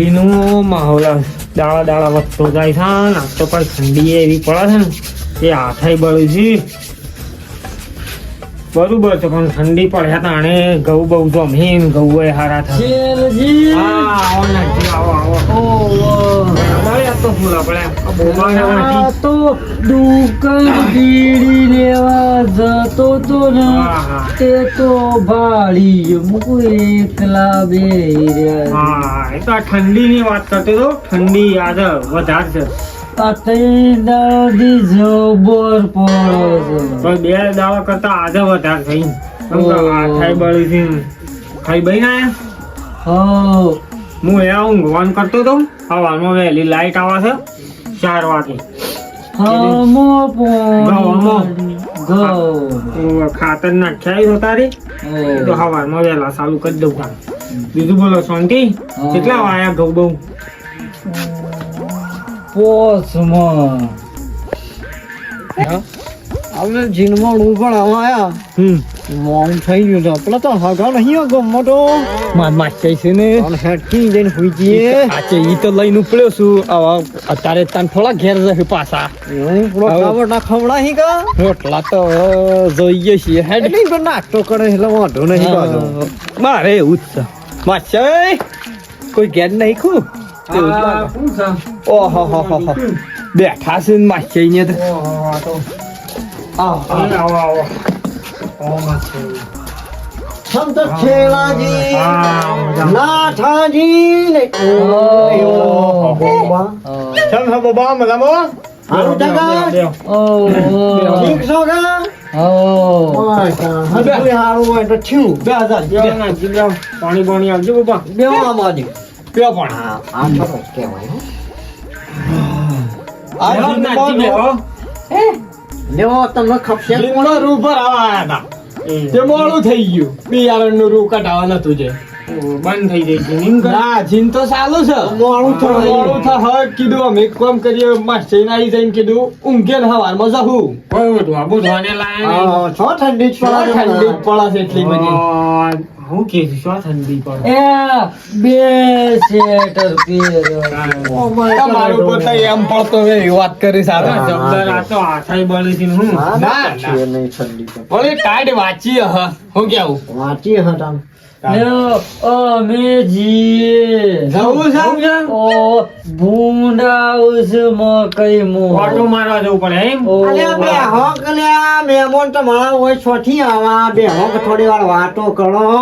ઠંડીનો માહોલ દાડા દાડા વધતો જાય છે ને આજ તો પણ ઠંડી એવી પડે છે ને એ હાથાઈ બળ્યું છે બરોબર છે પણ ઠંડી પડે તાણે ઘઉં બહુ જમીન ઘઉં એ હારા થાય હા આવો નાખી આવો તો ફૂલ આપણે તો દુકાન બીડી લેવા જતો તો ને તે તો ભાડી મૂકું એકલા બે હા એ તો આ ઠંડીની વાત કરતો તો ઠંડી આજે વધારે છે આ ત્રણ દાડી જબર પડે પણ બે દાવા કરતા આજે વધારે થઈ હાથાઈ બળી છે ખાઈ બઈ ના હા હું એ ઊંઘવાન કરતો હતો હવામાં વહેલી લાઈટ આવે છે 4 વાગે ખાતર નાખ્યા તારી તો હવામાં વહેલા ચાલુ કરી દઉં કામ બીજું બોલો શાંતિ કેટલા વાયા ઘઉં બહુ પોસમાં આપણે જીનમાં હું પણ આયા મોંગ થઈ ગયું છે પેલા તો હગા નહીં ગમો તો માસ્ટર છે ને હેડકી જઈને હુઈ જઈએ આચે ઈ તો લઈને ઉપડ્યો છું આવા અત્યારે તને થોડા ઘેર જશે પાછા ના ખવડાહી કા રોટલા તો જોઈએ છીએ હેડ એટલે તો નાસ્તો કરે એટલે વાંધો નહીં બાજુ મારે એવું જ છે માસ્ટર કોઈ ઘેર નહીં ખું ઓહો હો હો હો બેઠા છે ને માસ્ટર ને તો આવો સંત છેલાજી નાથાજી ને ચમ હા બાબા મજામાં હારું ટકા ઠીક છો કા હારું હોય તો થયું પાણી પાણી આવજો બાબા બેવા માજી પીવા પાણી આ તો કહેવાય લેવો તમને ખપશે લીમડો રૂ પર આયા હતા તે મોડું થઈ ગયું બિયારણ નું રૂ કઢાવા નતું જે બંધ થઈ જાય છે ના જીન તો ચાલુ છે મોડું થાય કીધું અમે કામ કરીએ માસ્ટર આવી જઈને કીધું ઊંઘે ને હવારમાં જાહું ઠંડી ઠંડી પડે છે એટલી બધી હું કે શું ઠંડી પડે એ બે સ્વેટર તમારું પોતે એમ પડતો વાત કરી સારા જબદર આ તો હાથાઈ બળી છે હું ના નહીં ઠંડી ઓલે ટાઈડ વાંચી હ હું કેવું વાંચી હતા અમે જીએ જવું છે ઓ ભૂંડાઉસ મકઈ મો ઓટો મારવા જવું પડે એમ અલ્યા બે હોક ને મહેમાન તો મારા હોય છોથી આવા બે હોક થોડી વાર વાતો કરો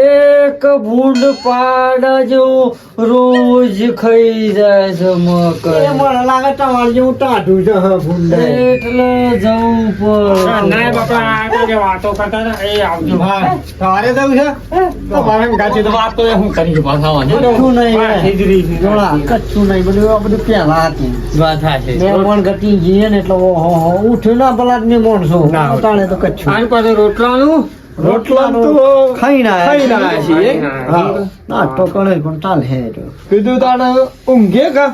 એક ભૂંડ પાડા જેવું રોજ ખાઈ જાય છે મકઈ મને લાગે તમારે જેવું ટાઢું છે ભૂંડ એટલે જવું પડે ના બાપા આ કે વાતો કરતા હતા એ આવજો હા તારે જવું છે તો મારે ગાચી તો વાત તો હું કરી પાછાવાની કચ્છું નહીં હિજરી જોડા કચ્છું નહીં બધું આ બધું પહેલા હતી વાત થાશે મહેમાન ગતિ જઈએ ને એટલે ઓહો ઉઠ્યું ના પેલા ને માણસો તાણે તો કચ્છું આની પાસે રોટલાનું તો ખાઈ ના છીએ હા ના તો કરે પણ ચાલે હે તો કીધું તાણે ઊંઘે કા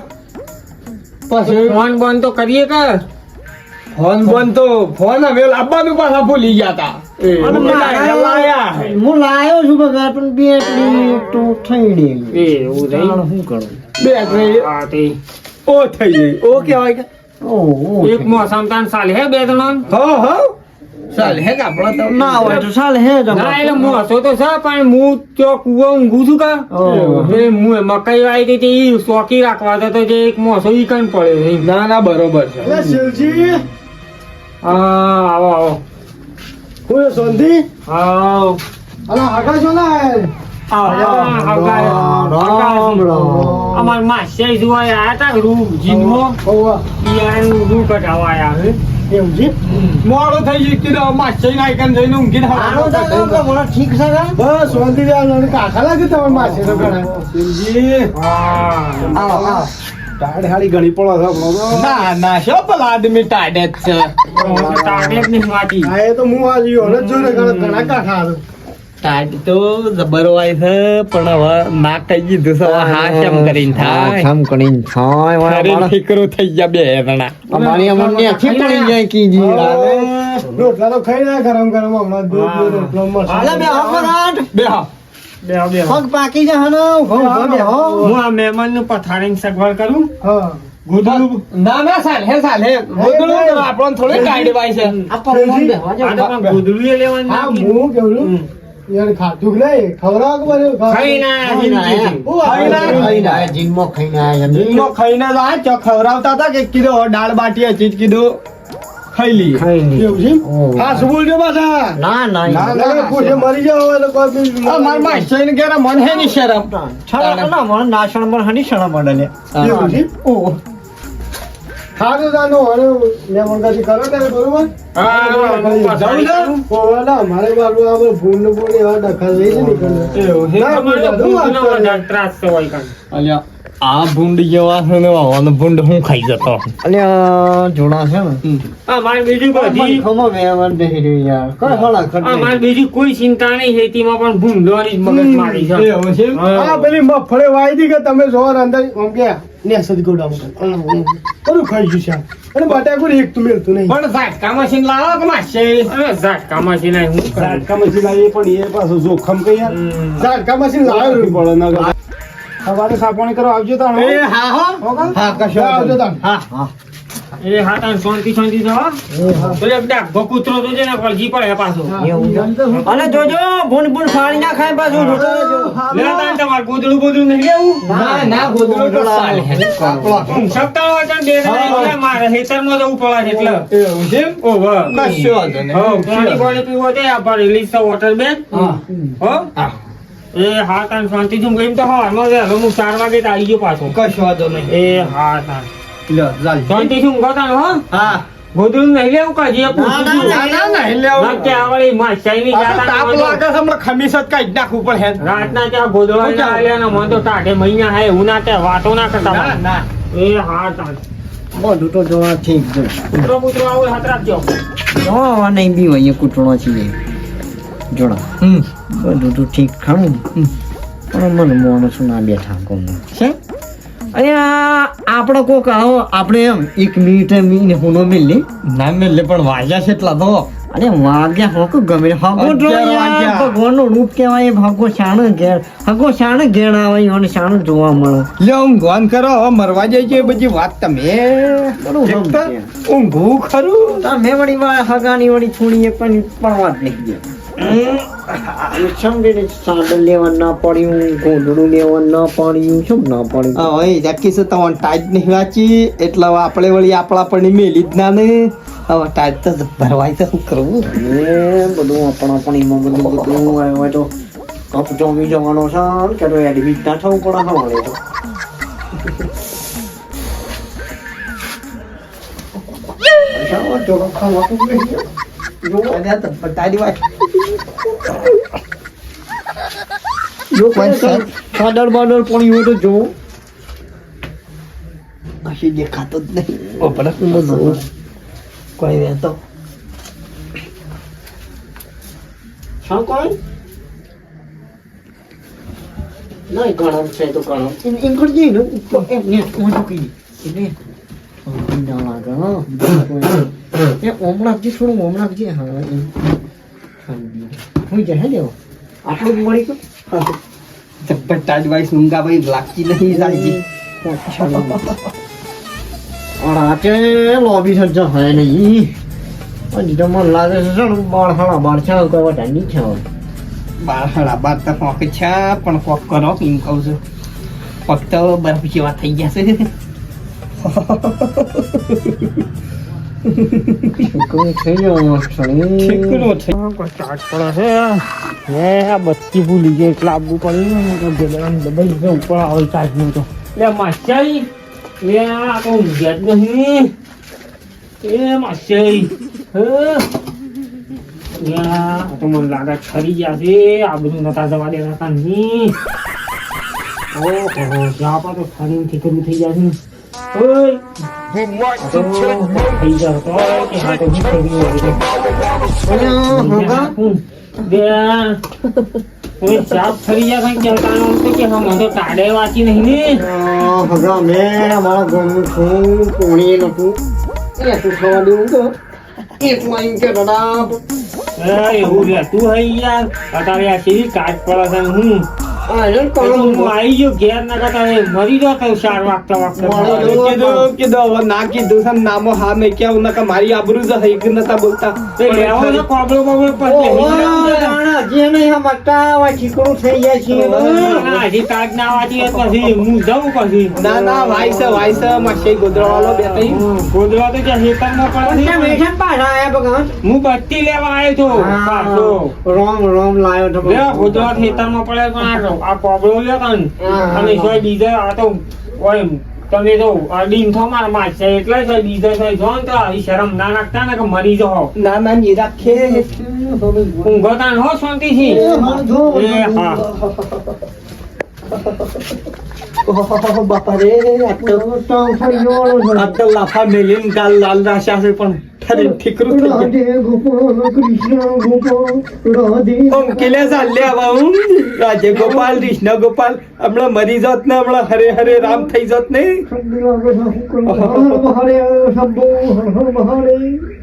પછી ફોન બંધ તો કરીએ કા ફોન બંધ તો ફોન હવે લાવવાનું પાછા ભૂલી ગયા તા હું લાયો છું બગા પણ બેટરી તો થઈ ગઈ એવું શું કરું બેટરી આ તે ઓ થઈ ગઈ ઓ કહેવાય કે એક મોસમ તાન સાલ હે બે જણા હો સાલ હે કે આપણા તો ના હોય તો ચાલે હે ના એટલે મોસો તો છે પણ હું તો કુવો ઊંઘું છું કા એ હું મકાઈ વાઈ હતી એ સોકી રાખવા તો જે એક મોસો ઈ કણ પડે ના ના બરોબર છે શિવજી હા આવો આવો કોઈ સંધી આવો અલા આગળ જો અમાર માસ્ટર જોવા આયા તા રૂ જીનમો બિયારણ રૂ કઢાવા આયા હે એવું છે મોડું થઈ ગયું કીધું માસ્ટર ના આઈકન જઈને ઊંઘી મને ઠીક છે બસ શાંતિ કાકા લાગે તમારે માસે તો શિવજી આવો ટાઢ હાડી ઘણી પડો ના ના શો પેલા આદમી ટાઢે જ છે ટાઢે જ નહીં વાટી હા એ તો હું આવ્યો ને જો ને ઘણા કાકા ટાઢ તો જબર હોય છે પણ હવે ના કહી દીધું છે હા કેમ કરીને થાય કેમ કરીને થાય શરીર ઠીકરું થઈ ગયા બે જણા અમારી અમને આખી પડી જાય કીજી રોટલા તો ખાઈ ના ગરમ ગરમ હમણાં દૂધ રોટલો મસ્ત બે હા બે હા પગ પાકી જાય હનો ઉભો બેહો. હું આ મહેમાનનું પથારીની સગવડ કરું. હા ગોદડું ના ના સાલ હે ગોદડું તો આપણને થોડી કાઢી વાય છે. આ પગમાં બેહવા આ તો જાવ. પણ ગોદડું એ લેવાનું હા નથી. હું કેવું યાર ખાધું કે નહીં ખવડાવ કે બધું ખાઈને આયા જિંદગીથી. ખાઈને આયા. જીનમાં ખાઈને આયા. જીમમાં ખાઈને તો આ ચો ખવડાવતા હતા કે કીધું દાળ બાટી હતી જ કીધું ખાઈ લઈએ. એવું છે ઓહ. હા શું બોલજો પાછા ના ના ના, ના પૂછે મરી જાવ એટલે કોઈ બી આ મારા માસ્ટરને ઘેર મન હે ની શરમ. છડા ના મને નાશણ પર હની શણા પડે લે. એવું છે ઓહ. ખાધું તાનો હવે મેં મંગાથી કરો ને બરોબર જાઉં ને? ઓલા મારે બાબુ આપણે ભૂંડ ભૂંડ એવા ડખા રહી છે નીકળે એવું હે? ના, તમારે તો બધું વાત ભૂંડનો કરે. વધારે ત્રાસ તો હોય કાં. અલ્યા, આ ભૂંડ જેવા છે ને આવાનો ભૂંડ હું ખાઈ જતો. અલ્યા જોડા છે ને. આ મારી બીજી બધી ખમો મેં બેહી રહ્યું યાર. કોઈ હળા ખડ આ મારી બીજી કોઈ ચિંતા નહીં ખેતીમાં પણ ભૂંડવાની જ મગજ મારી છે. એવું છે હા. હા પેલી મગફળે વાઈ દી કે તમે જોર અંદર આમ કે ને સદી ગોડામાં બધું ખાઈ ગયું છે અને બટાકું એક તું મેળતું નહીં પણ ઝાટકા મશીન લાવો કે માસે? અરે ઝાટકા મશીન આ હું કરું? ઝાટકામાંથી લાવીએ પણ એ પાછું જોખમ કઈ યાર ઝાટકામાંથી લાવ્યું પડે ના સવારે સાપણી કરવા આવજો તાણ એ હા હો. હા કશો આવજો તાણ હા. એ હા તાન શાંતિ જો. પેલો એક ડાઘો કૂતરો તો છે ને વળગી પડે પાછો. અને જોજો ભૂંડ ભૂંડ ફાડી ના ખાય પાછું જોતા રહેજો. લે તાન તમારે ગોદડું બોદડું નહીં લેવું? ના ગોદડું તો ચાલે. સપ્તાહ હોય તો બે જણા એટલે મારે ખેતરમાં જવું પડે છે એટલે. એવું છે ઓહો. કશો વાંધો નહીં. હો, પાણી પાણી પીવું હોય તો આપણે રિલીઝ તો વોટર બેગ. હો? એ હા તાન શાંતિ જો ગઈ તો હવારમાં વહેલો હું 4 વાગે તો આવી ગયો પાછો. કશો વાંધો નહીં એ હા તાન લ્યો ચાલ શાંતિ શું ગોતાનો હો? હા ગોદડું નહીં લેવું કે જે પૂછું છું. ના નહીં લેવું ના કે આવડી માસાઈની આ તો જાતા તાપ ના લાગે છે હમણાં ખમીસ જ કાઢી નાખવું પડે રાતના ત્યાં ગોદડો ના આલ્યા ને મને તો ટાઢે મહિના હે એવું ના કે વાતો ના કરતા ના એ હા તાન બધું તો જોવા ઠીક છે. કૂતરો કૂતરો આવો હાથ રાખજો. જોવા નહીં બી હોય કૂટણો છીએ જોડા. બધું તો ઠીક ખરું પણ મને માણસો ના બેઠા કોણ છે. અરે આપણે કોક આવો આપણે એમ 1 મિનિટ મીને હુનો મિલી ના મેલે પણ વાગ્યા છે એટલા તો અરે વાગ્યા હોક ગમે હગો 11 વાગ્યા. ભગવાનનો રૂપ કહેવાય ભગો શાણ ઘેર હગો શાણ ઘેર આવે અને શાણ જોવા મળે. લ્યો ઊંઘવાન કરો હવે મરવા જાય છે એ બધી વાત તમે એક તો ઊંઘવું ખરું તાર મેં વળી હગાની વળી છોડી એક પણ વાત નહીં ગયા. સમજે સાદલ લેવા ના પડ્યું ગોંધળું લેવા ના પડ્યું શું ના પડ્યું. હવે જાકી છે તમને ટાઈટ નહીં વાંચી એટલે હવે આપણે વળી આપણા પણ મેલી જ ના ને હવે ટાઈટ તો ભરવાય તો શું કરવું એ બધું આપણાપણીમાં બધું હોય તો કપ ચોમી જવાનો છે કે તો એડમિટ ના થવું પડે હવારે તો. સાદળ બાદળ પડ્યું હોય તો જોવું પછી દેખાતો જ નહીં બધું કોઈ રહેતો હા કોઈ નહીં કણમ છે તો કણમ એમ કરજે ને એમ ને હું તો કહી એટલે ના લાગે હા એ ઓમણાકજી થોડું ઓમણાકજી હા એમ હું જાય લેવો આટલું જ મળી ગયું ઝપટ્ટા જ વાઈસ ઊંઘા ભાઈ લાગતી નહીં સાજી રાતે લોબી સજ્જા હોય નહીં હજી તો મને લાગે છે શું બાળ હાડા બાળ છે કોઈ વટા નહીં છે હવે. બાર હડા બાર તો કોક છે પણ કોક કરો એમ કહું છું ફક્ત બરફ જેવા થઈ ગયા છે કોઈ થઈ જવાનું ઠીકનો થઈ કોઈ ચાટ પડે છે હે આ બત્તી ભૂલી ગઈ એટલે આવવું પડ્યું ને તો ગેલાને ડબલ છે ઉપર આવે ચાર્જ નું તો લે માસ્યાઈ લે આ તો ઊંઘ્યા જ નહીં એ માસ્યાઈ હે આ તો મને લાગે છરી ગયા છે આ બધું નતા જવા દેતા નહીં ઓહો જ્યાં તો છરીને ઠીકરું થઈ ગયા છે ઓય થઈ જાય તો કે હા તો ઠીકરું ચાપ ફરી ગયા કઈ કહેતા નહોતું કે હમ તો તાડે વાંચી નહીં ને ભગા મેં મારા ઘરનું છું કોણી નતું એ તું ખાવા દેવું તો એટલા એમ કે દાદા એવું રે તું હઈ યાર અત્યારે આ સીધી કાચ પડે છે ને હું હું આવી ગયો ઘેર ના કરતા હવે મરી ગયો તો 4 વાગતા કીધું હવે ના કીધું છે ને નામો હા મેં કેવું નકા મારી આબરૂ જ હઈ ગઈ નતા બોલતા લેવો ને કોબળો પછી જે નહીં સમજતા હવે ઠીકરું થઈ જાય છે હજી કાચ ના વાંચી પછી હું જાઉં પછી ના વાઈસ માસે ગોદરાવાળો બે તઈ ગોદવા તો જ્યાં ખેતરમાં પડે છે. મેઠા પાછા આયા ભગવાન હું બત્તી લેવા આવ્યો તો પાછો રોમ લાયો તો લે ગોદવા ખેતરમાં પડે પણ આ કોબળો લે કન અને સોય બીજા આ તો ઓય તમે તો અડીન થમાર માં છે એટલે છે બીજા છે જોન તો આવી શરમ ના રાખતા ને કે મરી જાઓ ના ની રાખે ઊંઘતા હો શાંતિથી એ હા બાપા રે આટલો લાફા મેલીન ગાલ લાલ રાશા છે પણ ઠરે ઠીકરું થઈ ગયું કિલે ચાલે આવા હું રાજે ગોપાલ કૃષ્ણ ગોપાલ હમણાં મરી જાત ને હમણાં હરે હરે રામ થઈ જાત ને હરે શંભો હર હર મહાદેવ